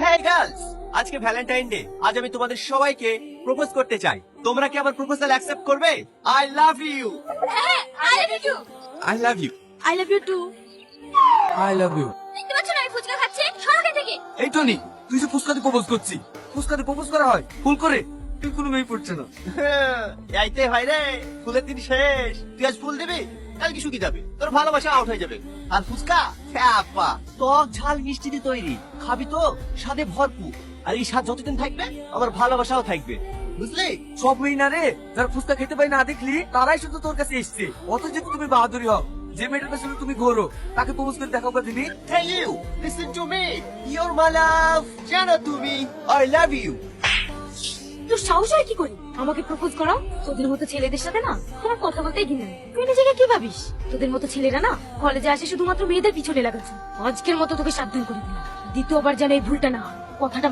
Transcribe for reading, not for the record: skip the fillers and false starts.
হেই girls, আজকে Valentine day. আজ আমি তোমাদের সবাইকে প্রপোজ করতে চাই। তোমরা কি আমার প্রপোজাল অ্যাকসেপ্ট করবে? I love you. হ্যাঁ, I love you too. I love you. I love you too. I love you. দেখতে পাচ্ছ না আমি ফুচকা খাচ্ছি? সরকার থেকে। এই টনি, তুই যে ফুসকাতে প্রপোজ করছি, ফুসকাতে প্রপোজ করা হয় ফুল করে? তুই কোনো মেয়ে পড়ছে না। এইতে হয় রে, ফুলের দিন শেষ। তুই আজ ফুল দিবি, কাল কি শুকিয়ে যাবে, তোর ভালোবাসা আউট হয়ে যাবে। আর ফুচকা খ্যাপা, টক ঝাল মিষ্টি দিয়ে তৈরি, খাবি তো স্বাদে ভরপুর। আর এই স্বাদ যতদিন থাকবে আমার ভালোবাসাও থাকবে, বুঝলি? সব মেয়ে না রে, যারা ফুসকা খেতে পাই না দেখলি তারাই শুধু তোর কাছে এসছে। অত যেহেতু তুমি বাহাদুরি হও, যে মেয়েটার পেছনে তুমি ঘোরো তাকে প্রপোজ করে দেখাও দিনি। Hey you, listen to me. You're my love. জানো তুমি, I love you. তোর সাহস হয় কি করে আমাকে প্রপোজ করাও? তোদের মতো ছেলেদের সাথে না তোমার কথা বলতেই ঘৃণা। তুই নিজেকে কি ভাবিস? তোদের মতো ছেলেরা না কলেজে আসে শুধুমাত্র মেয়েদের পিছনে লাগাচ্ছে। আজকের মতো তোকে সাবধান করে দিলাম, দ্বিতীয়বার যেন এই ভুলটা না হয়। কথাটা